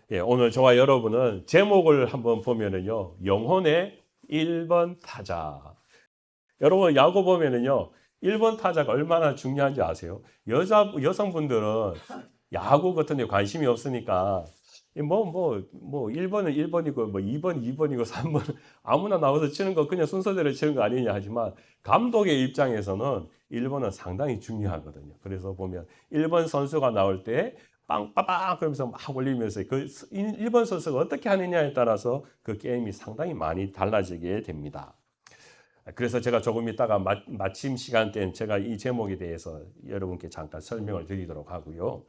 예, 오늘 저와 여러분은 제목을 한번 보면은요, 영혼의 1번 타자. 여러분, 야구 보면은요, 1번 타자가 얼마나 중요한지 아세요? 여성분들은 야구 같은 데 관심이 없으니까, 1번은 1번이고, 뭐 2번, 2번이고, 3번, 아무나 나와서 치는 거 그냥 순서대로 치는 거 아니냐 하지만, 감독의 입장에서는 1번은 상당히 중요하거든요. 그래서 보면 1번 선수가 나올 때, 빵빠빵 그러면서 막 올리면서 그 1번 선수가 어떻게 하느냐에 따라서 그 게임이 상당히 많이 달라지게 됩니다. 그래서 제가 조금 이따가 마침 시간 때는 제가 이 제목에 대해서 여러분께 잠깐 설명을 드리도록 하고요.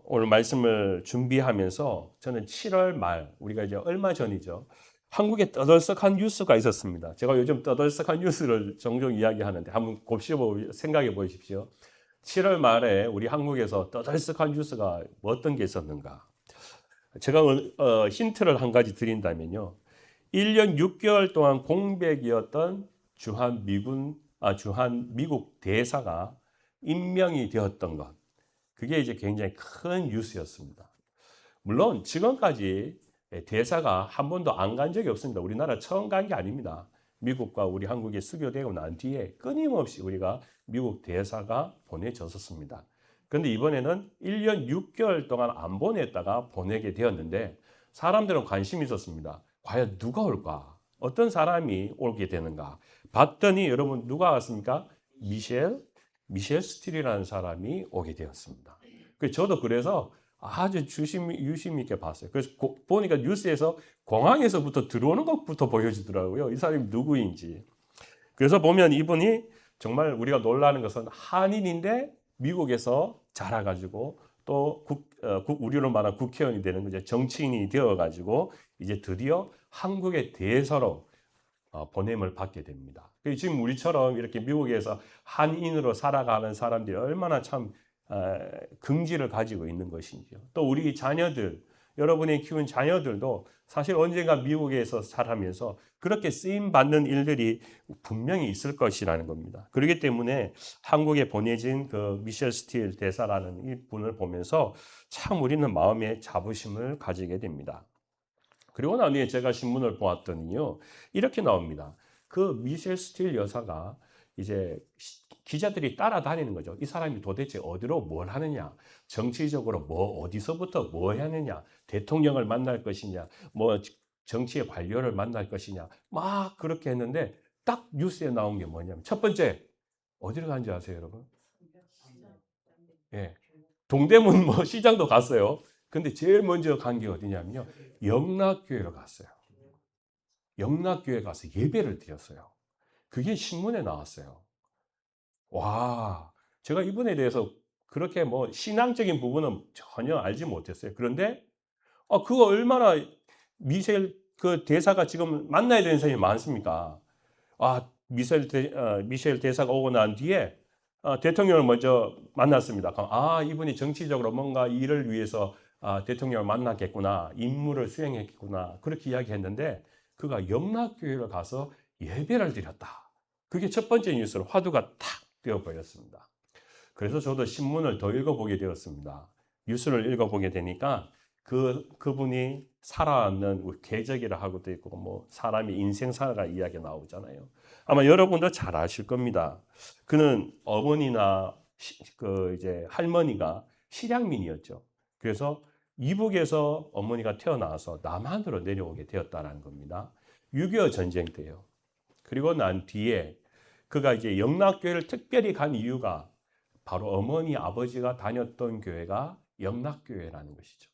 오늘 말씀을 준비하면서 저는 7월 말, 우리가 이제 얼마 전이죠. 한국에 떠들썩한 뉴스가 있었습니다. 제가 요즘 떠들썩한 뉴스를 종종 이야기하는데 한번 생각해 보십시오. 7월 말에 우리 한국에서 떠들썩한 뉴스가 어떤 게 있었는가? 제가 힌트를 한 가지 드린다면요. 1년 6개월 동안 공백이었던 주한 미국 대사가 임명이 되었던 것. 그게 이제 굉장히 큰 뉴스였습니다. 물론 지금까지 대사가 한 번도 안 간 적이 없습니다. 우리나라 처음 간 게 아닙니다. 미국과 우리 한국이 수교되고 난 뒤에 끊임없이 우리가 미국 대사가 보내졌었습니다. 그런데 이번에는 1년 6개월 동안 안 보냈다가 보내게 되었는데 사람들은 관심이 있었습니다. 과연 누가 올까? 어떤 사람이 오게 되는가? 봤더니 여러분 누가 왔습니까? 미셸 스틸이라는 사람이 오게 되었습니다. 저도 그래서 아주 유심 있게 봤어요. 그래서 보니까 뉴스에서 공항에서부터 들어오는 것부터 보여주더라고요. 이 사람이 누구인지. 그래서 보면 이분이 정말 우리가 놀라는 것은 한인인데 미국에서 자라가지고 또 우리로 말하는 국회의원이 되는 거죠. 정치인이 되어가지고 이제 드디어 한국의 대사로 보냄을 받게 됩니다. 지금 우리처럼 이렇게 미국에서 한인으로 살아가는 사람들이 얼마나 참 긍지를 가지고 있는 것인지요. 또 우리 자녀들, 여러분이 키운 자녀들도 사실 언젠가 미국에서 살아면서 그렇게 쓰임 받는 일들이 분명히 있을 것이라는 겁니다. 그렇기 때문에 한국에 보내진 그 미셸 스틸 대사라는 이 분을 보면서 참 우리는 마음에 자부심을 가지게 됩니다. 그리고 나중에 제가 신문을 보았더니요, 이렇게 나옵니다. 그 미셸 스틸 여사가 이제 기자들이 따라다니는 거죠. 이 사람이 도대체 어디로 뭘 하느냐, 정치적으로 어디서부터 뭐 하느냐, 대통령을 만날 것이냐, 뭐 정치의 관료를 만날 것이냐, 막 그렇게 했는데 딱 뉴스에 나온 게 뭐냐면 첫 번째 어디로 간지 아세요, 여러분? 예, 동대문 뭐 시장도 갔어요. 근데 제일 먼저 간 게 어디냐면요, 영락교회로 갔어요. 영락교회 가서 예배를 드렸어요. 그게 신문에 나왔어요. 와, 제가 이분에 대해서 그렇게 뭐 신앙적인 부분은 전혀 알지 못했어요. 그런데 그거 얼마나 그 대사가 지금 만나야 되는 사람이 많습니까? 미셸 대사가 오고 난 뒤에 대통령을 먼저 만났습니다. 이분이 정치적으로 뭔가 일을 위해서 대통령을 만났겠구나, 임무를 수행했겠구나, 그렇게 이야기했는데 그가 영락교회를 가서 예배를 드렸다. 그게 첫 번째 뉴스로 화두가 탁 되어버렸습니다. 그래서 저도 신문을 더 읽어보게 되었습니다. 뉴스를 읽어보게 되니까 그분이 살아왔는 궤적이라 하고도 있고 뭐 사람이 인생사가 이야기 나오잖아요. 아마 여러분도 잘 아실 겁니다. 그는 어머니나 이제 할머니가 실향민이었죠. 그래서 이북에서 어머니가 태어나서 남한으로 내려오게 되었다는 겁니다. 6.25 전쟁 때요. 그리고 난 뒤에 그가 이제 영락교회를 특별히 간 이유가 바로 어머니 아버지가 다녔던 교회가 영락교회라는 것이죠.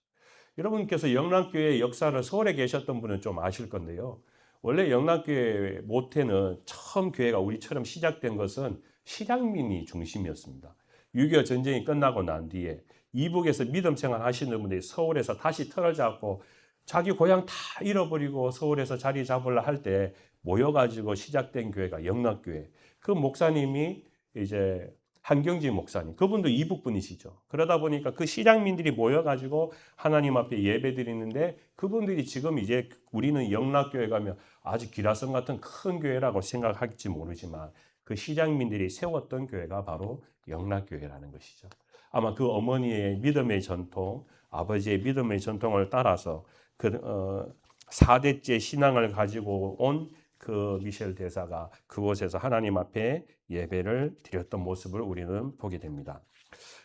여러분께서 영락교회의 역사를 서울에 계셨던 분은 좀 아실 건데요. 원래 영락교회 모태는 처음 교회가 우리처럼 시작된 것은 실향민이 중심이었습니다. 6.25 전쟁이 끝나고 난 뒤에 이북에서 믿음 생활 하시는 분들이 서울에서 다시 터를 잡고 자기 고향 다 잃어버리고 서울에서 자리 잡으려 할 때 모여가지고 시작된 교회가 영락교회. 그 목사님이 이제 한경지 목사님, 그분도 이북 분이시죠. 그러다 보니까 그 시장민들이 모여가지고 하나님 앞에 예배 드리는데 그분들이 지금 이제 우리는 영락교회 가면 아주 기라성 같은 큰 교회라고 생각할지 모르지만 그 시장민들이 세웠던 교회가 바로 영락교회라는 것이죠. 아마 그 어머니의 믿음의 전통, 아버지의 믿음의 전통을 따라서 4대째 신앙을 가지고 온 그 미셸 대사가 그곳에서 하나님 앞에 예배를 드렸던 모습을 우리는 보게 됩니다.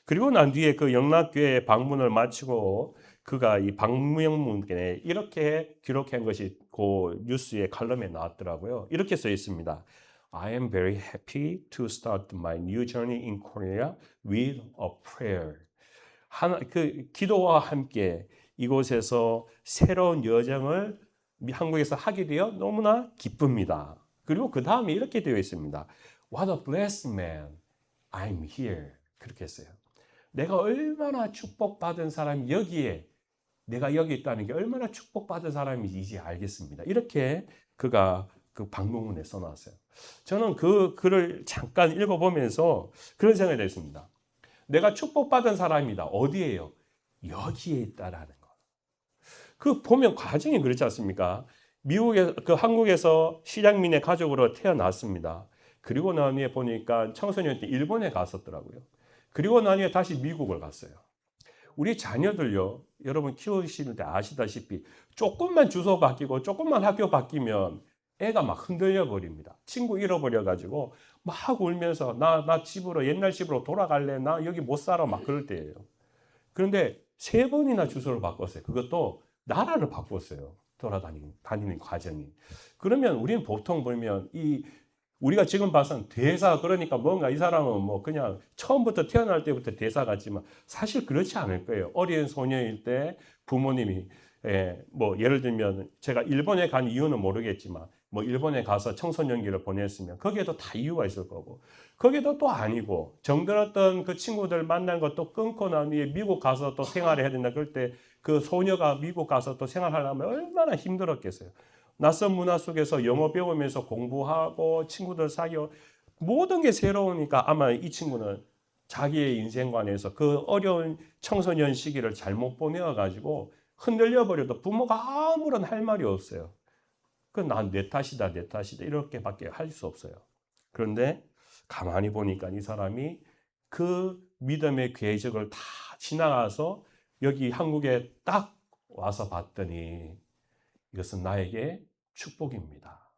그리고 난 뒤에 그 영락교회 방문을 마치고 그가 이 방문문에 이렇게 기록한 것이 그 뉴스의 칼럼에 나왔더라고요. 이렇게 써 있습니다. I am very happy to start my new journey in Korea with a prayer. 기도와 함께 이곳에서 새로운 여정을 한국에서 하게 되어 너무나 기쁩니다. 그리고 그 다음에 이렇게 되어 있습니다. What a blessed man, I'm here. 그렇게 했어요. 내가 얼마나 축복받은 사람이 여기에 내가 여기 있다는 게 얼마나 축복받은 사람인지 알겠습니다. 이렇게 그가 그 방문문에 써놨어요. 저는 그 글을 잠깐 읽어보면서 그런 생각이 했습니다. 내가 축복받은 사람이다. 어디에요? 여기에 있다라는 거. 그 보면 과정이 그렇지 않습니까? 한국에서 시장민의 가족으로 태어났습니다. 그리고 난 후에 보니까 청소년 때 일본에 갔었더라고요. 그리고 난 후에 다시 미국을 갔어요. 우리 자녀들요, 여러분 키우실 때 아시다시피 조금만 주소 바뀌고 조금만 학교 바뀌면 애가 막 흔들려 버립니다. 친구 잃어버려 가지고 막 울면서 나 집으로 옛날 집으로 돌아갈래. 나 여기 못 살아 막 그럴 때예요. 그런데 3번이나 주소를 바꿨어요. 그것도 나라를 바꿨어요. 다니는 과정이. 그러면 우리는 보통 보면 우리가 지금 봐서는 대사, 그러니까 뭔가 이 사람은 뭐 그냥 처음부터 태어날 때부터 대사 같지만 사실 그렇지 않을 거예요. 어린 소녀일 때 부모님이 뭐 예를 들면 제가 일본에 간 이유는 모르겠지만 뭐 일본에 가서 청소년기를 보냈으면 거기에도 다 이유가 있을 거고, 거기도 또 아니고 정들었던 그 친구들 만난 것도 끊고 난 뒤에 미국 가서 또 생활을 해야 된다. 그럴 때 그 소녀가 미국 가서 또 생활하려면 얼마나 힘들었겠어요. 낯선 문화 속에서 영어 배우면서 공부하고 친구들 사귀어 모든 게 새로우니까 아마 이 친구는 자기의 인생관에서 그 어려운 청소년 시기를 잘못 보내어 가지고 흔들려 버려도 부모가 아무런 할 말이 없어요. 난 내 탓이다, 내 탓이다 이렇게밖에 할 수 없어요. 그런데 가만히 보니까 이 사람이 그 믿음의 궤적을 다 지나가서 여기 한국에 딱 와서 봤더니 이것은 나에게 축복입니다.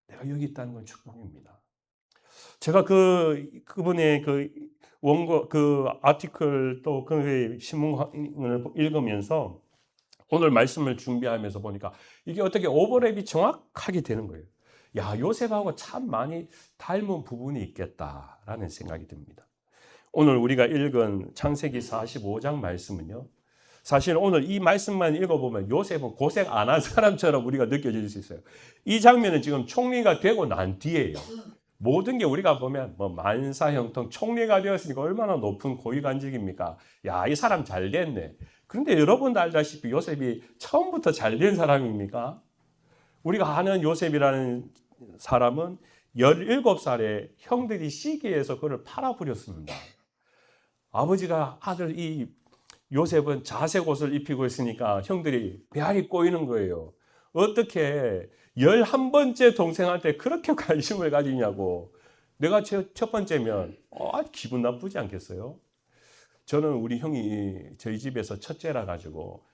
내가 여기 있다는 건 축복입니다. 제가 그분의 그 원고, 그 아티클 또 그 신문을 읽으면서 오늘 말씀을 준비하면서 보니까 이게 어떻게 오버랩이 정확하게 되는 거예요. 야, 요셉하고 참 많이 닮은 부분이 있겠다라는 생각이 듭니다. 오늘 우리가 읽은 창세기 45장 말씀은요, 사실 오늘 이 말씀만 읽어보면 요셉은 고생 안 한 사람처럼 우리가 느껴질 수 있어요. 이 장면은 지금 총리가 되고 난 뒤에요. 모든 게 우리가 보면 뭐 만사형통 총리가 되었으니까 얼마나 높은 고위관직입니까? 야, 이 사람 잘 됐네. 그런데 여러분도 알다시피 요셉이 처음부터 잘 된 사람입니까? 우리가 아는 요셉이라는 사람은 17살에 형들이 시기해서 그를 팔아버렸습니다. 아버지가 아들 이 요셉은 자색 옷을 입히고 있으니까 형들이 배알이 꼬이는 거예요. 어떻게 11번째 동생한테 그렇게 관심을 가지냐고. 내가 첫 번째면 기분 나쁘지 않겠어요? 저는 우리 형이 저희 집에서 첫째라 가지고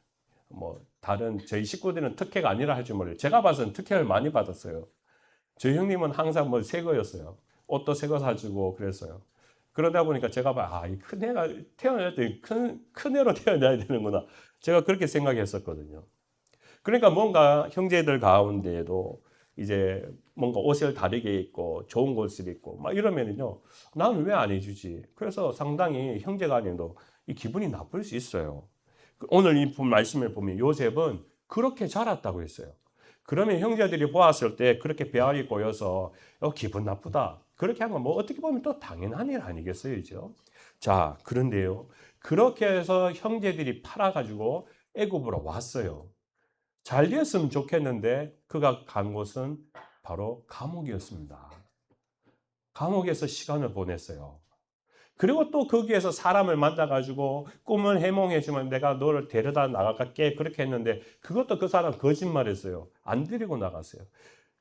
뭐 다른 저희 식구들은 특혜가 아니라 할 줄 몰라요. 제가 봐서는 특혜를 많이 받았어요. 저희 형님은 항상 뭐 새 거였어요. 옷도 새 거 사주고 그랬어요. 그러다 보니까 제가 이 큰애가 태어날 때 큰 애로 태어나야 되는구나. 제가 그렇게 생각했었거든요. 그러니까 뭔가 형제들 가운데에도 이제 뭔가 옷을 다르게 입고 좋은 옷을 입고 막 이러면은요, 나는 왜 안 해주지? 그래서 상당히 형제간에도 이 기분이 나쁠 수 있어요. 오늘 이 말씀을 보면 요셉은 그렇게 자랐다고 했어요. 그러면 형제들이 보았을 때 그렇게 배알이 꼬여서 기분 나쁘다. 그렇게 하면 뭐 어떻게 보면 또 당연한 일 아니겠어요, 그죠? 자, 그런데요. 그렇게 해서 형제들이 팔아가지고 애굽으로 왔어요. 잘 됐으면 좋겠는데 그가 간 곳은 바로 감옥이었습니다. 감옥에서 시간을 보냈어요. 그리고 또 거기에서 사람을 만나가지고 꿈을 해몽해주면 내가 너를 데려다 나갈게 그렇게 했는데 그것도 그 사람 거짓말했어요. 안 데리고 나갔어요.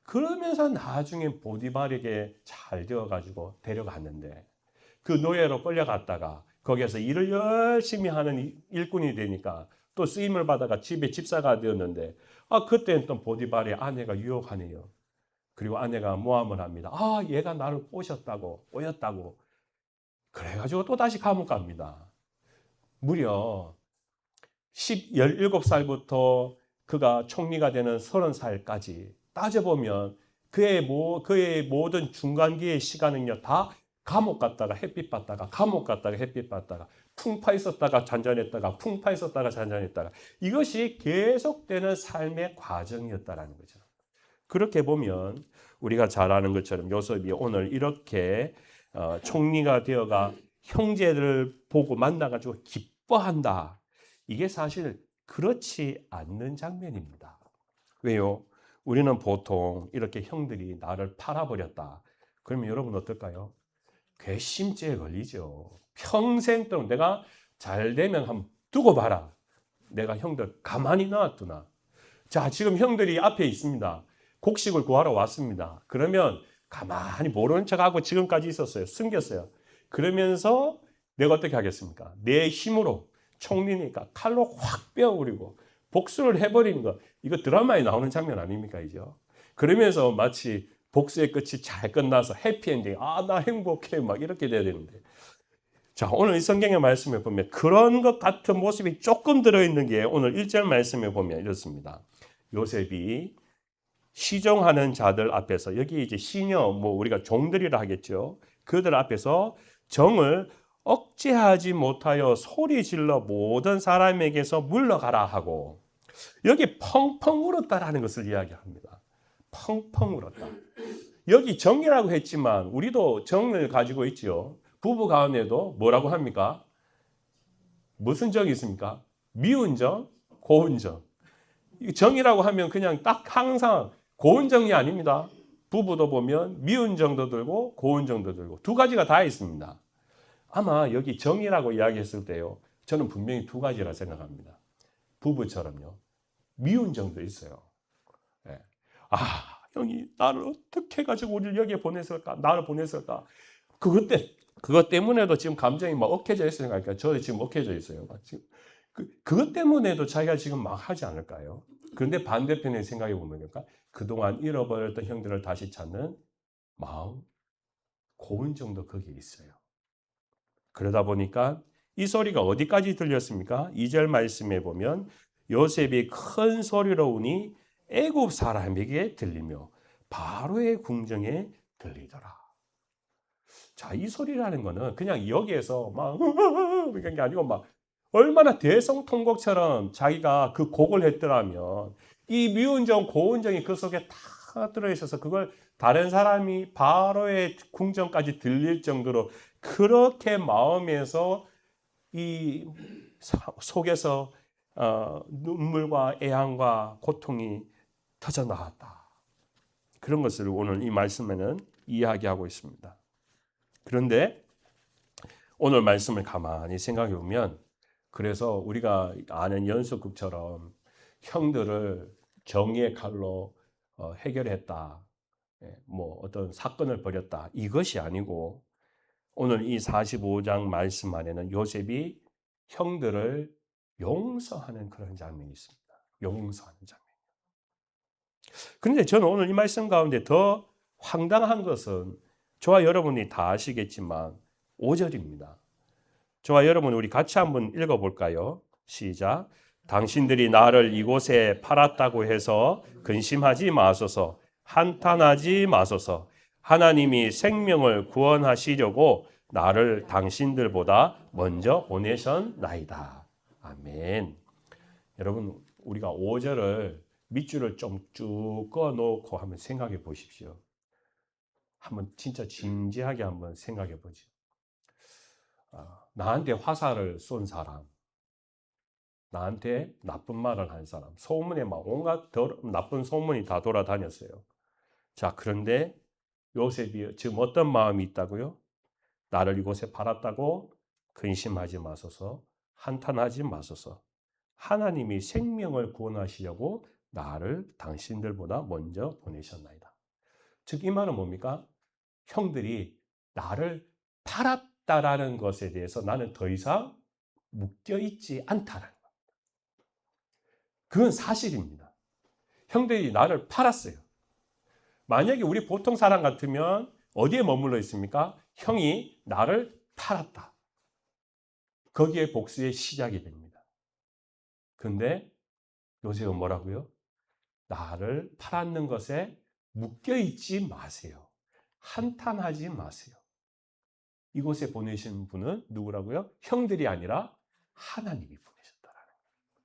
그러면서 나중에 보디발에게 잘 되어가지고 데려갔는데 그 노예로 끌려갔다가 거기에서 일을 열심히 하는 일꾼이 되니까 또 쓰임을 받아가 집에 집사가 되었는데 그때는 또 보디발의 아내가 유혹하네요. 그리고 아내가 모함을 합니다. 얘가 나를 꼬였다고. 그래가지고 또 다시 감옥 갑니다. 무려 17살부터 그가 총리가 되는 30살까지 따져보면 그의 모든 중간기의 시간은요, 다 감옥 갔다가 햇빛 받다가, 감옥 갔다가 햇빛 받다가, 풍파 있었다가 잔잔했다가, 풍파 있었다가 잔잔했다가, 이것이 계속되는 삶의 과정이었다라는 거죠. 그렇게 보면 우리가 잘 아는 것처럼 요셉이 오늘 이렇게 총리가 되어가 형제를 보고 만나가지고 기뻐한다. 이게 사실 그렇지 않는 장면입니다. 왜요? 우리는 보통 이렇게 형들이 나를 팔아버렸다. 그러면 여러분 어떨까요? 괘씸죄에 걸리죠. 평생 동안 내가 잘 되면 한번 두고 봐라. 내가 형들 가만히 놔두나. 자, 지금 형들이 앞에 있습니다. 곡식을 구하러 왔습니다. 그러면 가만히 모르는 척하고 지금까지 있었어요. 숨겼어요. 그러면서 내가 어떻게 하겠습니까? 내 힘으로 총리니까 칼로 확 베어버리고 복수를 해버리는 거. 이거 드라마에 나오는 장면 아닙니까? 이죠. 그러면서 마치 복수의 끝이 잘 끝나서 해피엔딩. 나 행복해. 막 이렇게 돼야 되는데. 자, 오늘 이 성경의 말씀에 보면 그런 것 같은 모습이 조금 들어있는 게 오늘 1절 말씀에 보면 이렇습니다. 요셉이 시종하는 자들 앞에서, 여기 이제 시녀, 우리가 종들이라 하겠죠. 그들 앞에서 정을 억제하지 못하여 소리 질러 모든 사람에게서 물러가라 하고, 여기 펑펑 울었다라는 것을 이야기합니다. 펑펑 울었다. 여기 정이라고 했지만 우리도 정을 가지고 있지요. 부부 가운데도 뭐라고 합니까? 무슨 정이 있습니까? 미운 정, 고운 정. 정이라고 하면 그냥 딱 항상 고운 정이 아닙니다. 부부도 보면 미운 정도 들고 고운 정도 들고 두 가지가 다 있습니다. 아마 여기 정이라고 이야기했을 때요, 저는 분명히 두 가지라 생각합니다. 부부처럼요, 미운 정도 있어요. 네. 형이 나를 어떻게 해가지고 우리를 여기에 보냈을까? 나를 보냈을까? 그것 때문에도 지금 감정이 막 억해져 있으니까, 저도 지금 억해져 있어요. 지금 그것 때문에도 자기가 지금 막 하지 않을까요? 그런데 반대편에 생각해 보면 그동안 잃어버렸던 형들을 다시 찾는 마음, 고운 정도 거기에 있어요. 그러다 보니까 이 소리가 어디까지 들렸습니까? 2절 말씀에 보면 요셉이 큰 소리로 우니 애굽 사람에게 들리며 바로의 궁정에 들리더라. 자, 이 소리라는 거는 그냥 여기에서 막 그런 게 아니고 막 얼마나 대성통곡처럼 자기가 그 곡을 했더라면 이 미운 정, 고운 정이 그 속에 다 들어있어서 그걸 다른 사람이 바로의 궁정까지 들릴 정도로 그렇게 마음에서 이 속에서 눈물과 애환과 고통이 터져 나왔다. 그런 것을 오늘 이 말씀에는 이야기하고 있습니다. 그런데 오늘 말씀을 가만히 생각해 보면, 그래서 우리가 아는 연속극처럼 형들을 정의의 칼로 해결했다, 어떤 사건을 벌였다, 이것이 아니고 오늘 이 45장 말씀 안에는 요셉이 형들을 용서하는 그런 장면이 있습니다. 용서하는 장면. 그런데 저는 오늘 이 말씀 가운데 더 황당한 것은 저와 여러분이 다 아시겠지만 5절입니다. 저와 여러분 우리 같이 한번 읽어볼까요? 시작. 당신들이 나를 이곳에 팔았다고 해서 근심하지 마소서, 한탄하지 마소서. 하나님이 생명을 구원하시려고 나를 당신들보다 먼저 보내셨나이다. 아멘. 여러분, 우리가 5절을 밑줄을 좀 쭉 그어놓고 한번 생각해 보십시오. 한번 진짜 진지하게 한번 생각해 보죠. 나한테 화살을 쏜 사람, 나한테 나쁜 말을 한 사람, 소문에 막 온갖 나쁜 소문이 다 돌아다녔어요. 자, 그런데 요셉이 지금 어떤 마음이 있다고요? 나를 이곳에 팔았다고 근심하지 마소서, 한탄하지 마소서. 하나님이 생명을 구원하시려고 나를 당신들보다 먼저 보내셨나이다. 즉 이 말은 뭡니까? 형들이 나를 팔았다라는 것에 대해서 나는 더 이상 묶여 있지 않다라는 것. 그건 사실입니다. 형들이 나를 팔았어요. 만약에 우리 보통 사람 같으면 어디에 머물러 있습니까? 형이 나를 팔았다. 거기에 복수의 시작이 됩니다. 근데 요셉은 뭐라고요? 나를 팔았는 것에 묶여 있지 마세요. 한탄하지 마세요. 이곳에 보내신 분은 누구라고요? 형들이 아니라 하나님이 보내셨다라는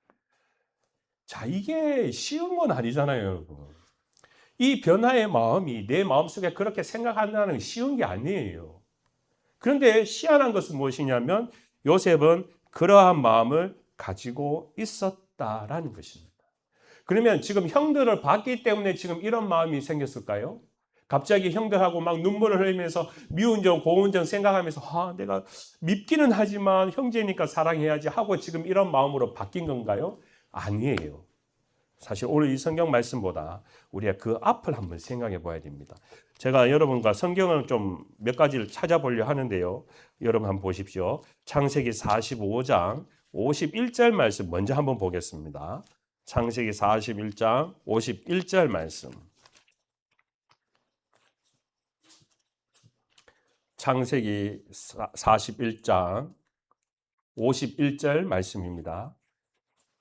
거예요. 자, 이게 쉬운 건 아니잖아요, 여러분. 이 변화의 마음이 내 마음속에 그렇게 생각한다는 게 쉬운 게 아니에요. 그런데 희한한 것은 무엇이냐면 요셉은 그러한 마음을 가지고 있었다라는 것입니다. 그러면 지금 형들을 봤기 때문에 지금 이런 마음이 생겼을까요? 갑자기 형들하고 막 눈물을 흘리면서 미운 점, 고운 점 생각하면서 내가 밉기는 하지만 형제니까 사랑해야지 하고 지금 이런 마음으로 바뀐 건가요? 아니에요. 사실 오늘 이 성경 말씀보다 우리가 그 앞을 한번 생각해 봐야 됩니다. 제가 여러분과 성경을 좀 몇 가지를 찾아보려 하는데요. 여러분 한번 보십시오. 창세기 45장 51절 말씀 먼저 한번 보겠습니다. 창세기 41장 51절 말씀. 창세기 41장 51절 말씀입니다.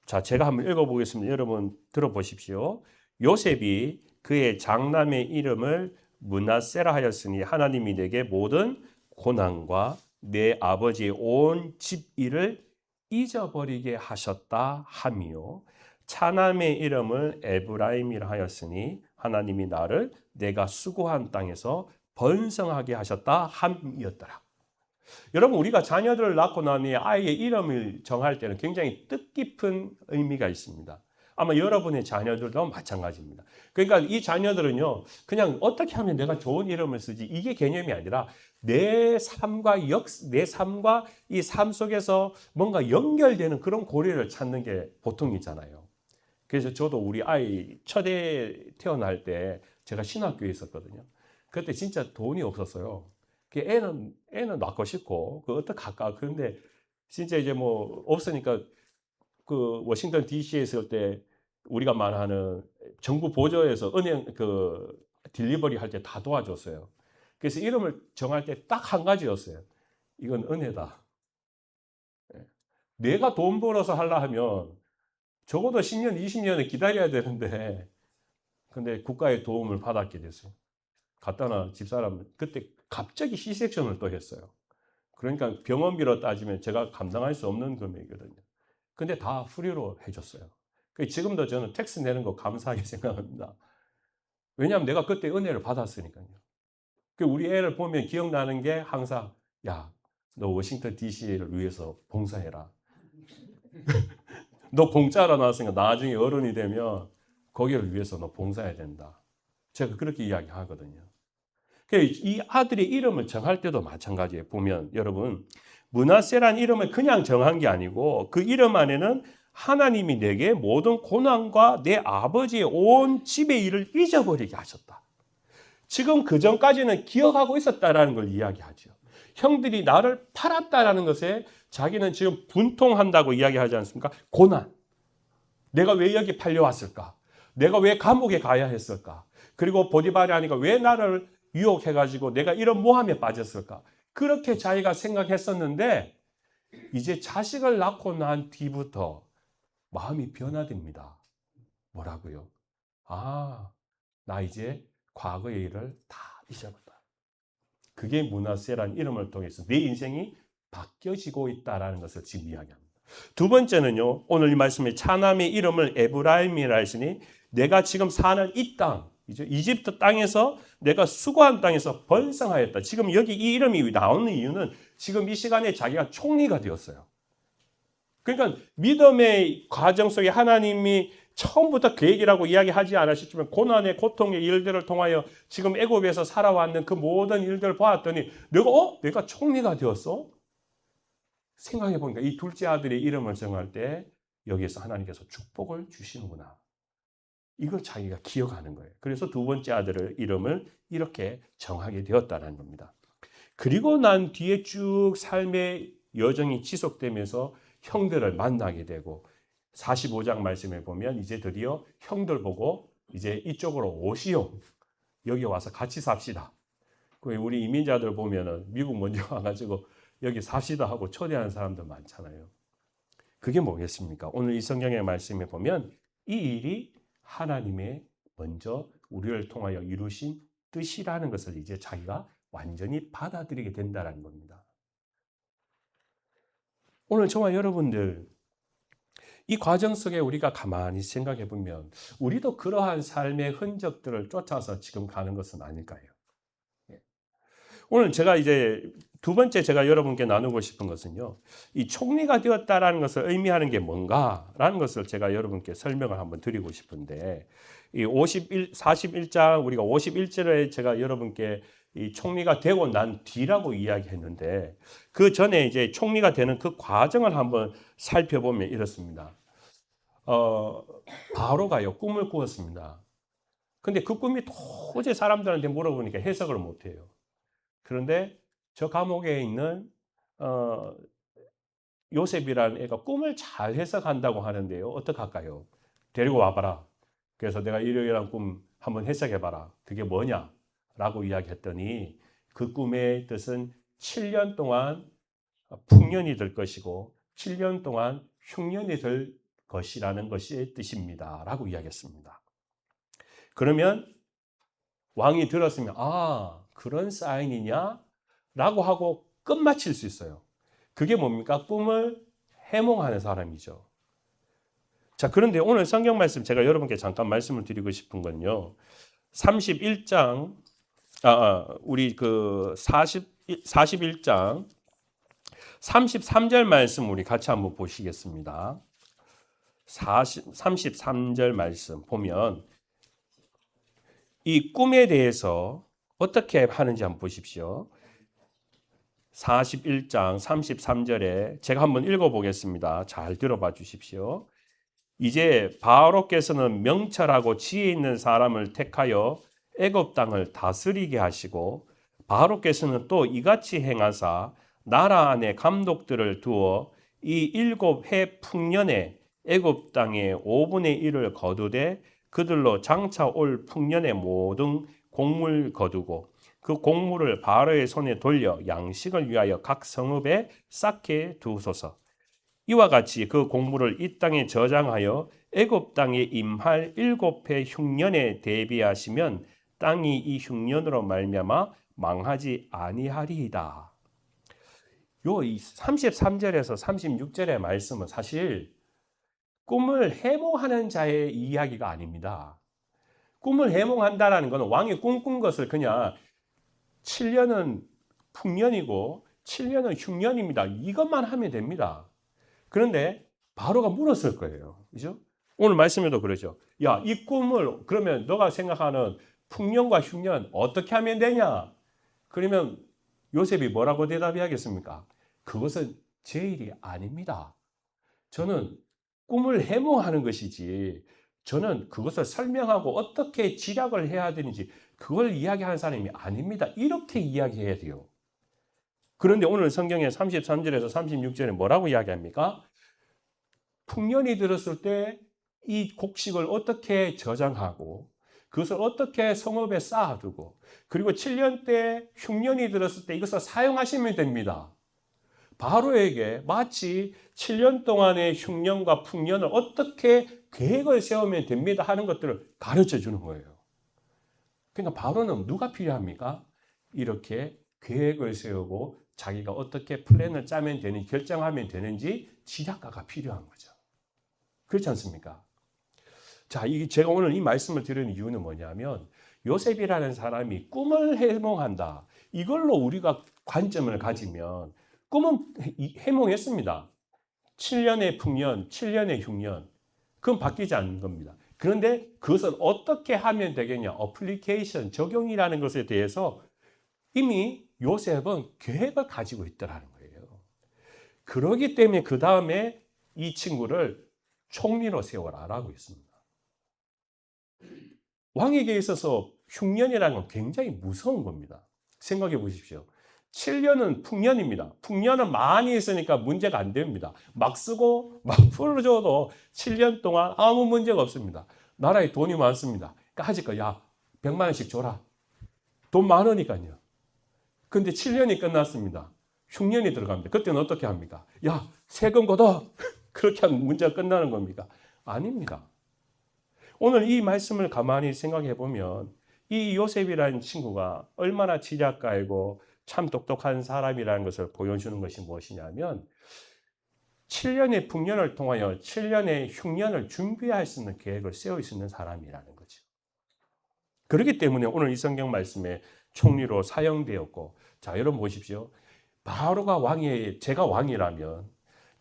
자, 제가 한번 읽어보겠습니다. 여러분 들어보십시오. 요셉이 그의 장남의 이름을 므낫세라 하였으니 하나님이 내게 모든 고난과 내 아버지의 온 집 일을 잊어버리게 하셨다 함이요. 차남의 이름을 에브라임이라 하였으니 하나님이 나를 내가 수고한 땅에서 번성하게 하셨다 함이었더라. 여러분, 우리가 자녀들을 낳고 나니 아이의 이름을 정할 때는 굉장히 뜻깊은 의미가 있습니다. 아마 여러분의 자녀들도 마찬가지입니다. 그러니까 이 자녀들은요, 그냥 어떻게 하면 내가 좋은 이름을 쓰지 이게 개념이 아니라 내 삶과 이 삶 속에서 뭔가 연결되는 그런 고리를 찾는 게 보통이잖아요. 그래서 저도 우리 아이 첫애 태어날 때 제가 신학교에 있었거든요. 그때 진짜 돈이 없었어요. 애는 낳고 싶고 어떻게 할까? 그런데 진짜 이제 뭐 없으니까 그 워싱턴 DC에 있을 때 우리가 말하는 정부 보조에서 은행 딜리버리 할 때 다 도와줬어요. 그래서 이름을 정할 때 딱 한 가지였어요. 이건 은혜다. 내가 돈 벌어서 하려 하면 적어도 10년, 20년을 기다려야 되는데 근데 국가의 도움을 받았게 됐어요. 갔다나 집사람 그때 갑자기 C섹션을 또 했어요. 그러니까 병원비로 따지면 제가 감당할 수 없는 금액이거든요. 근데 다 프리로 해줬어요. 지금도 저는 텍스 내는 거 감사하게 생각합니다. 왜냐하면 내가 그때 은혜를 받았으니까요. 우리 애를 보면 기억나는 게 항상 야, 너 워싱턴 DC를 위해서 봉사해라. 너 공짜로 나왔으니까 나중에 어른이 되면 거기를 위해서 너 봉사해야 된다. 제가 그렇게 이야기하거든요. 이 아들의 이름을 정할 때도 마찬가지예요. 보면 여러분 므낫세란 이름을 그냥 정한 게 아니고 그 이름 안에는 하나님이 내게 모든 고난과 내 아버지의 온 집의 일을 잊어버리게 하셨다. 지금 그 전까지는 기억하고 있었다라는 걸 이야기하죠. 형들이 나를 팔았다라는 것에 자기는 지금 분통한다고 이야기하지 않습니까? 고난. 내가 왜 여기 팔려왔을까? 내가 왜 감옥에 가야 했을까? 그리고 보디발이 하니까 왜 나를 유혹해가지고 내가 이런 모함에 빠졌을까? 그렇게 자기가 생각했었는데 이제 자식을 낳고 난 뒤부터 마음이 변화됩니다. 뭐라고요? 나 이제 과거의 일을 다 잊어버렸다. 그게 므낫세라는 이름을 통해서 내 인생이 바뀌어지고 있다는 것을 지금 이야기합니다. 두 번째는요. 오늘 이 말씀에 차남의 이름을 에브라임이라 했으니 내가 지금 사는 이 땅, 이집트 땅에서 내가 수고한 땅에서 번성하였다. 지금 여기 이 이름이 나오는 이유는 지금 이 시간에 자기가 총리가 되었어요. 그러니까 믿음의 과정 속에 하나님이 처음부터 계획이라고 이야기하지 않으셨지만 고난의 고통의 일들을 통하여 지금 애굽에서 살아왔는 그 모든 일들을 보았더니 내가 총리가 되었어? 생각해 보니까 이 둘째 아들의 이름을 정할 때 여기에서 하나님께서 축복을 주시는구나. 이걸 자기가 기억하는 거예요. 그래서 두 번째 아들의 이름을 이렇게 정하게 되었다는 겁니다. 그리고 난 뒤에 쭉 삶의 여정이 지속되면서 형들을 만나게 되고 45장 말씀에 보면 이제 드디어 형들 보고 이제 이쪽으로 오시오. 여기 와서 같이 삽시다. 우리 이민자들 보면은 미국 먼저 와가지고 여기 삽시다 하고 초대하는 사람들 많잖아요. 그게 뭐겠습니까? 오늘 이 성경의 말씀에 보면 이 일이 하나님의 먼저 우리를 통하여 이루신 뜻이라는 것을 이제 자기가 완전히 받아들이게 된다는 겁니다. 오늘 저와 여러분들 이 과정 속에 우리가 가만히 생각해 보면 우리도 그러한 삶의 흔적들을 쫓아서 지금 가는 것은 아닐까요? 오늘 제가 이제 두 번째 제가 여러분께 나누고 싶은 것은요. 이 총리가 되었다라는 것을 의미하는 게 뭔가라는 것을 제가 여러분께 설명을 한번 드리고 싶은데 이 41장 우리가 51절에 제가 여러분께 이 총리가 되고 난 뒤라고 이야기했는데 그 전에 이제 총리가 되는 그 과정을 한번 살펴보면 이렇습니다. 바로가요 꿈을 꾸었습니다. 근데 그 꿈이 도저히 사람들한테 물어보니까 해석을 못해요. 그런데 저 감옥에 있는 요셉이라는 애가 꿈을 잘 해석한다고 하는데요. 어떡할까요? 데리고 와봐라. 그래서 내가 이러이러한 꿈 한번 해석해봐라. 그게 뭐냐? 라고 이야기했더니 그 꿈의 뜻은 7년 동안 풍년이 될 것이고 7년 동안 흉년이 될 것이라는 것이 뜻입니다. 라고 이야기했습니다. 그러면 왕이 들었으면 그런 사인이냐? 라고 하고 끝마칠 수 있어요. 그게 뭡니까? 꿈을 해몽하는 사람이죠. 자, 그런데 오늘 성경 말씀 제가 여러분께 잠깐 말씀을 드리고 싶은 건요. 31장 우리 그 41장 33절 말씀 우리 같이 한번 보시겠습니다. 33절 말씀 보면 이 꿈에 대해서 어떻게 하는지 한번 보십시오. 41장 33절에 제가 한번 읽어보겠습니다. 잘 들어봐 주십시오. 이제 바로께서는 명철하고 지혜 있는 사람을 택하여 애굽 땅을 다스리게 하시고 바로께서는 또 이같이 행하사 나라 안에 감독들을 두어 이 7해 풍년에 애굽 땅의 5분의 1을 거두되 그들로 장차 올 풍년의 모든 곡물 거두고 그 곡물을 바로의 손에 돌려 양식을 위하여 각 성읍에 쌓게 두소서. 이와 같이 그 곡물을 이 땅에 저장하여 애굽 땅에 임할 7해 흉년에 대비하시면 땅이 이 흉년으로 말미암아 망하지 아니하리이다. 요 33절에서 36절의 말씀은 사실 꿈을 해몽하는 자의 이야기가 아닙니다. 꿈을 해몽한다라는 것은 왕이 꿈꾼 것을 그냥 7년은 풍년이고 7년은 흉년입니다. 이것만 하면 됩니다. 그런데 바로가 물었을 거예요. 그죠? 오늘 말씀에도 그러죠. 야, 이 꿈을 그러면 너가 생각하는 풍년과 흉년 어떻게 하면 되냐? 그러면 요셉이 뭐라고 대답해야겠습니까? 그것은 제 일이 아닙니다. 저는 꿈을 해몽하는 것이지 저는 그것을 설명하고 어떻게 지략을 해야 되는지 그걸 이야기하는 사람이 아닙니다. 이렇게 이야기해야 돼요. 그런데 오늘 성경의 33절에서 36절에 뭐라고 이야기합니까? 풍년이 들었을 때 이 곡식을 어떻게 저장하고 그것을 어떻게 성읍에 쌓아두고 그리고 7년 때 흉년이 들었을 때 이것을 사용하시면 됩니다. 바로에게 마치 7년 동안의 흉년과 풍년을 어떻게 계획을 세우면 됩니다 하는 것들을 가르쳐 주는 거예요. 그러니까 바로는 누가 필요합니까? 이렇게 계획을 세우고 자기가 어떻게 플랜을 짜면 되는지 결정하면 되는지 지략가가 필요한 거죠. 그렇지 않습니까? 자, 제가 오늘 이 말씀을 드리는 이유는 뭐냐면 요셉이라는 사람이 꿈을 해몽한다. 이걸로 우리가 관점을 가지면 꿈은 해몽했습니다. 7년의 풍년, 7년의 흉년. 그건 바뀌지 않는 겁니다. 그런데 그것을 어떻게 하면 되겠냐? 어플리케이션, 적용이라는 것에 대해서 이미 요셉은 계획을 가지고 있더라는 거예요. 그러기 때문에 그 다음에 이 친구를 총리로 세워라라고 했습니다. 왕에게 있어서 흉년이라는 건 굉장히 무서운 겁니다. 생각해 보십시오. 7년은 풍년입니다. 풍년은 많이 있으니까 문제가 안 됩니다. 막 쓰고 막 풀어줘도 7년 동안 아무 문제가 없습니다. 나라에 돈이 많습니다. 그러니까 하니까 야 100만 원씩 줘라. 돈 많으니까요. 근데 7년이 끝났습니다. 흉년이 들어갑니다. 그때는 어떻게 합니까? 야 세금 걷어. 그렇게 하면 문제가 끝나는 겁니까? 아닙니다. 오늘 이 말씀을 가만히 생각해 보면 이 요셉이라는 친구가 얼마나 지략가이고 참 똑똑한 사람이라는 것을 보여주는 것이 무엇이냐면 7년의 풍년을 통하여 7년의 흉년을 준비할 수 있는 계획을 세울 수 있는 사람이라는 거죠. 그렇기 때문에 오늘 이 성경 말씀에 총리로 사용되었고, 자 여러분 보십시오. 바로가 왕이에요. 제가 왕이라면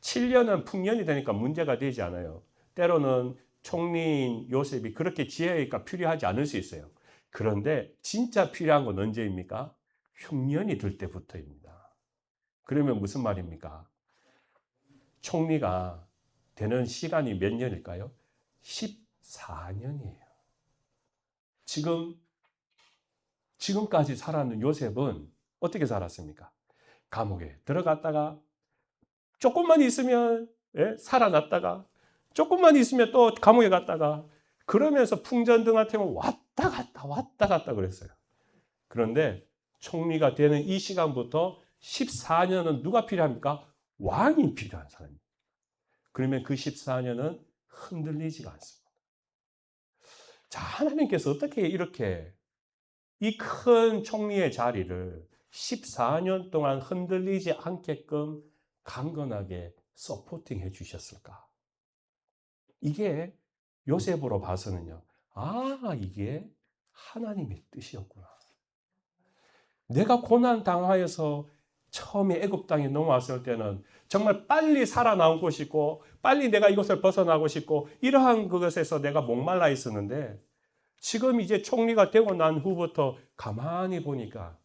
7년은 풍년이 되니까 문제가 되지 않아요. 때로는 총리인 요셉이 그렇게 지혜가 필요하지 않을 수 있어요. 그런데 진짜 필요한 건 언제입니까? 흉년이 들 때부터입니다. 그러면 무슨 말입니까? 총리가 되는 시간이 몇 년일까요? 14년이에요. 지금까지 살았는 요셉은 어떻게 살았습니까? 감옥에 들어갔다가 조금만 있으면 살아났다가 조금만 있으면 또 감옥에 갔다가 그러면서 풍전등한테는 왔다 갔다 그랬어요. 그런데 총리가 되는 이 시간부터 14년은 누가 필요합니까? 왕이 필요한 사람입니다. 그러면 그 14년은 흔들리지가 않습니다. 자, 하나님께서 어떻게 이렇게 이 큰 총리의 자리를 14년 동안 흔들리지 않게끔 강건하게 서포팅해 주셨을까? 이게 요셉으로 봐서는요. 아, 이게 하나님의 뜻이었구나. 내가 고난 당하여서 처음에 애굽 땅에 넘어왔을 때는 정말 빨리 살아나오고 싶고 빨리 내가 이것을 벗어나고 싶고 이러한 그것에서 내가 목말라 있었는데 지금 이제 총리가 되고 난 후부터 가만히 보니까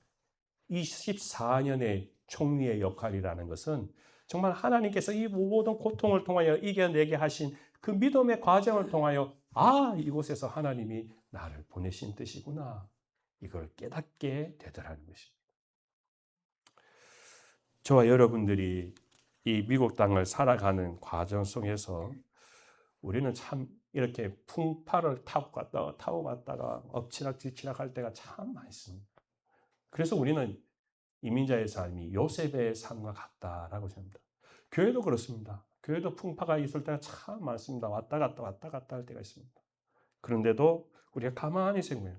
이 14년의 총리의 역할이라는 것은 정말 하나님께서 이 모든 고통을 통하여 이겨내게 하신 그 믿음의 과정을 통하여 아, 이곳에서 하나님이 나를 보내신 뜻이구나. 이걸 깨닫게 되더라는 것입니다. 저와 여러분들이 이 미국 땅을 살아가는 과정 속에서 우리는 참 이렇게 풍파를 타고 갔다가 엎치락뒤치락 할 때가 참 많습니다. 그래서 우리는 이민자의 삶이 요셉의 삶과 같다라고 생각합니다. 교회도 그렇습니다. 교회도 풍파가 있을 때가 참 많습니다. 왔다 갔다 할 때가 있습니다. 그런데도 우리가 가만히 생각해요.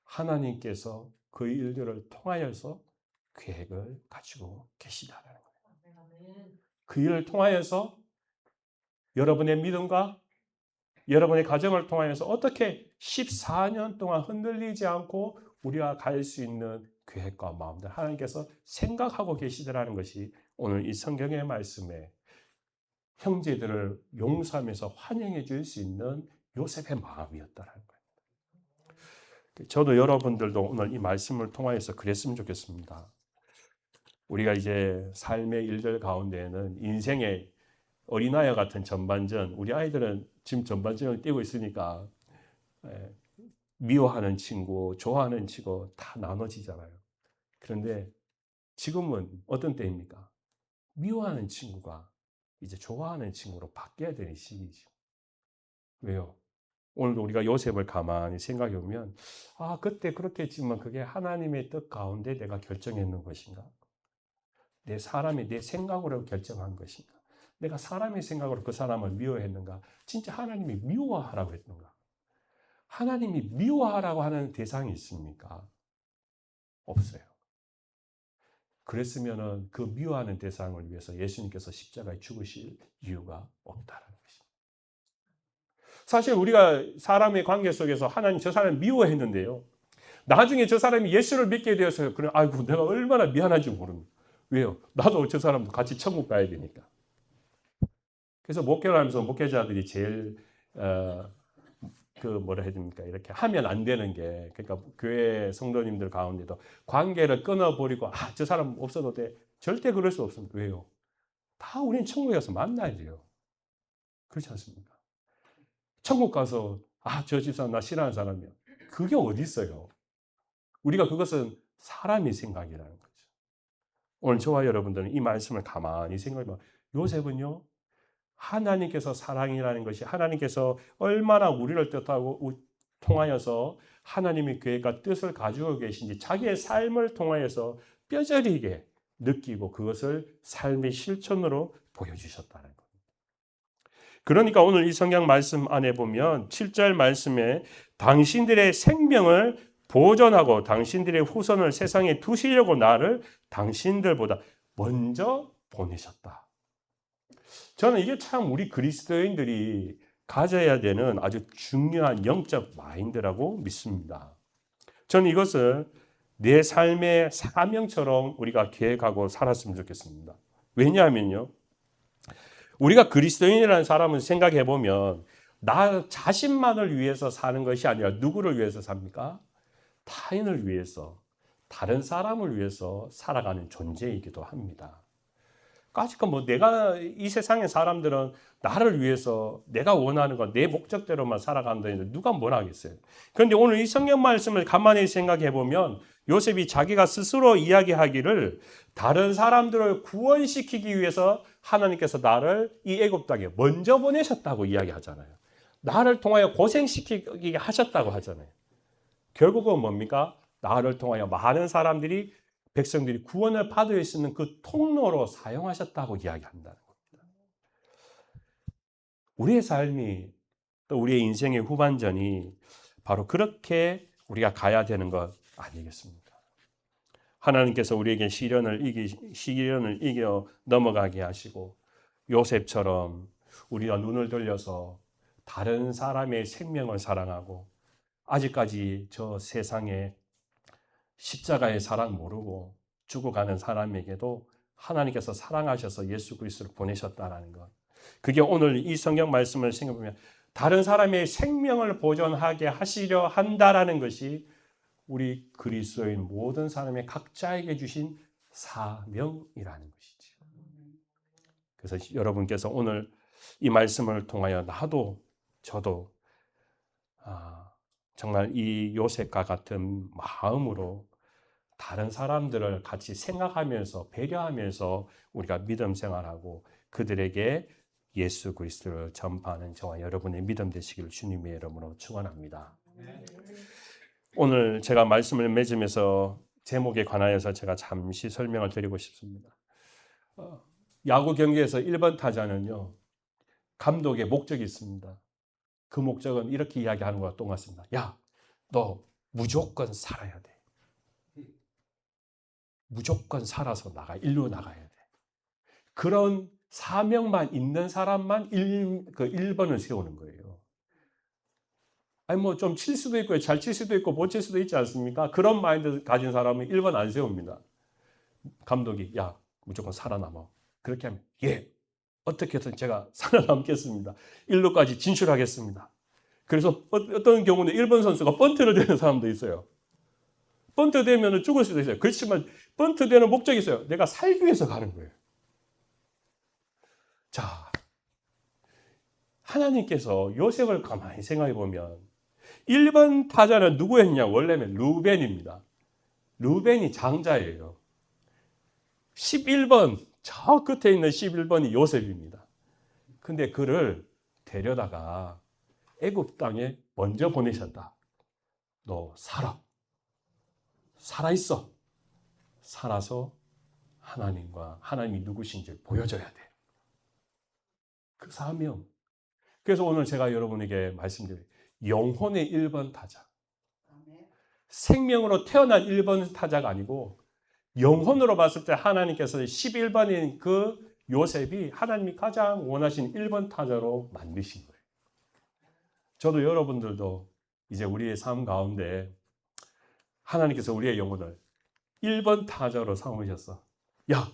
하나님께서 그 일들을 통하여서 계획을 가지고 계시다라는 거예요. 그 일을 통하여서 여러분의 믿음과 여러분의 가정을 통하여서 어떻게 14년 동안 흔들리지 않고 우리가 갈 수 있는 계획과 마음들 하나님께서 생각하고 계시더라는 것이 오늘 이 성경의 말씀에 형제들을 용서하면서 환영해 줄 수 있는 요셉의 마음이었다는 거예요. 저도 여러분들도 오늘 이 말씀을 통하여서 그랬으면 좋겠습니다. 우리가 이제 삶의 일들 가운데에는 인생의 어린아이와 같은 전반전, 우리 아이들은 지금 전반전을 뛰고 있으니까 미워하는 친구, 좋아하는 친구 다 나눠지잖아요. 그런데 지금은 어떤 때입니까? 미워하는 친구가 이제 좋아하는 친구로 바뀌어야 되는 시기죠. 왜요? 오늘도 우리가 요셉을 가만히 생각해 보면 아, 그때 그렇게 했지만 그게 하나님의 뜻 가운데 내가 결정했는 것인가? 내 사람이 내 생각으로 결정한 것인가? 내가 사람의 생각으로 그 사람을 미워했는가? 진짜 하나님이 미워하라고 했는가? 하나님이 미워하라고 하는 대상이 있습니까? 없어요. 그랬으면은 그 미워하는 대상을 위해서 예수님께서 십자가에 죽으실 이유가 없다는 것입니다. 사실 우리가 사람의 관계 속에서 하나님 저 사람 미워했는데요. 나중에 저 사람이 예수를 믿게 되어서 그래 아이고 내가 얼마나 미안한지 모릅니다. 왜요? 나도 저 사람도 같이 천국 가야 되니까. 그래서 목회를 하면서 목회자들이 제일 그 뭐라 해야 됩니까? 이렇게 하면 안 되는 게 그러니까 교회 성도님들 가운데도 관계를 끊어버리고 아, 저 사람 없어도 돼. 절대 그럴 수 없습니다. 왜요? 다 우리는 천국에 가서 만나야 돼요. 그렇지 않습니까? 천국 가서 아, 저 집사람 나 싫어하는 사람이야. 그게 어디 있어요? 우리가 그것은 사람의 생각이라는 거죠. 오늘 저와 여러분들은 이 말씀을 가만히 생각해보면 요셉은요, 하나님께서 사랑이라는 것이 하나님께서 얼마나 우리를 뜻하고 통하여서 하나님의 계획과 뜻을 가지고 계신지 자기의 삶을 통하여서 뼈저리게 느끼고 그것을 삶의 실천으로 보여주셨다는 것. 그러니까 오늘 이 성경 말씀 안에 보면 7절 말씀에 당신들의 생명을 보존하고 당신들의 후손을 세상에 두시려고 나를 당신들보다 먼저 보내셨다. 저는 이게 참 우리 그리스도인들이 가져야 되는 아주 중요한 영적 마인드라고 믿습니다. 저는 이것을 내 삶의 사명처럼 우리가 계획하고 살았으면 좋겠습니다. 왜냐하면요, 우리가 그리스도인이라는 사람을 생각해 보면 나 자신만을 위해서 사는 것이 아니라 누구를 위해서 삽니까? 타인을 위해서, 다른 사람을 위해서 살아가는 존재이기도 합니다. 까짓거 뭐 내가 이 세상의 사람들은 나를 위해서 내가 원하는 건 내 목적대로만 살아간다는데 누가 뭐라 하겠어요. 그런데 오늘 이 성경 말씀을 가만히 생각해 보면 요셉이 자기가 스스로 이야기하기를 다른 사람들을 구원시키기 위해서 하나님께서 나를 이 애굽 땅에 먼저 보내셨다고 이야기하잖아요. 나를 통하여 고생시키게 하셨다고 하잖아요. 결국은 뭡니까? 나를 통하여 많은 사람들이 백성들이 구원을 받을 수 있는 그 통로로 사용하셨다고 이야기한다는 겁니다. 우리의 삶이 또 우리의 인생의 후반전이 바로 그렇게 우리가 가야 되는 것 아니겠습니까? 하나님께서 우리에게 시련을 이겨 넘어가게 하시고 요셉처럼 우리가 눈을 돌려서 다른 사람의 생명을 사랑하고 아직까지 저 세상에 십자가의 사랑 모르고 죽어가는 사람에게도 하나님께서 사랑하셔서 예수 그리스도를 보내셨다는 것. 그게 오늘 이 성경 말씀을 생각해보면 다른 사람의 생명을 보존하게 하시려 한다라는 것이 우리 그리스도인 모든 사람의 각자에게 주신 사명이라는 것이죠. 그래서 여러분께서 오늘 이 말씀을 통하여 나도 저도 정말 이 요셉과 같은 마음으로 다른 사람들을 같이 생각하면서 배려하면서 우리가 믿음 생활하고 그들에게 예수 그리스도를 전파하는 저와 여러분의 믿음 되시기를 주님의 이름으로 축원합니다. 오늘 제가 말씀을 맺으면서 제목에 관하여서 제가 잠시 설명을 드리고 싶습니다. 야구 경기에서 1번 타자는요, 감독의 목적이 있습니다. 그 목적은 이렇게 이야기하는 것과 똑같습니다. 야, 너 무조건 살아야 돼. 무조건 살아서 일로 나가야 돼. 그런 사명만 있는 사람만 1번을 세우는 거예요. 아니 뭐 좀 칠 수도 있고 잘 칠 수도 있고 못 칠 수도 있지 않습니까? 그런 마인드 가진 사람은 1번 안 세웁니다. 감독이 야 무조건 살아남아. 그렇게 하면 예 어떻게든 제가 살아남겠습니다. 1루까지 진출하겠습니다. 그래서 어떤 경우는 1번 선수가 번트를 대는 사람도 있어요. 번트 되면 죽을 수도 있어요. 그렇지만 번트 되는 목적이 있어요. 내가 살기 위해서 가는 거예요. 자, 하나님께서 요셉을 가만히 생각해 보면 1번 타자는 누구였냐? 원래는 루벤입니다. 루벤이 장자예요. 11번, 저 끝에 있는 11번이 요셉입니다. 근데 그를 데려다가 애굽 땅에 먼저 보내셨다. 너 살아있어. 살아서 하나님이 누구신지 보여줘야 돼. 그 사명. 그래서 오늘 제가 여러분에게 말씀드려요. 영혼의 1번 타자. 생명으로 태어난 1번 타자가 아니고 영혼으로 봤을 때 하나님께서 11번인 그 요셉이 하나님이 가장 원하신 1번 타자로 만드신 거예요. 저도 여러분들도 이제 우리의 삶 가운데 하나님께서 우리의 영혼을 1번 타자로 삼으셨어. 야,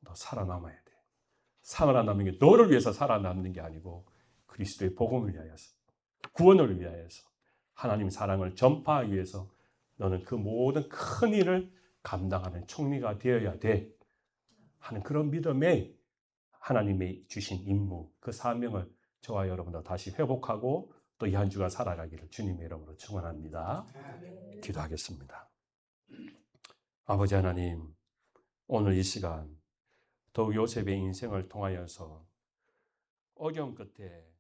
너 살아남아야 돼. 살아남는 게 너를 위해서 살아남는 게 아니고 그리스도의 복음을 위하여서, 구원을 위하여서, 하나님 사랑을 전파하기 위해서 너는 그 모든 큰 일을 감당하는 총리가 되어야 돼 하는 그런 믿음에 하나님이 주신 임무, 그 사명을 저와 여러분도 다시 회복하고 또 이 한 주가 살아가기를 주님의 이름으로 축원합니다. 기도하겠습니다. 아버지 하나님, 오늘 이 시간 더욱 요셉의 인생을 통하여서 어려움 끝에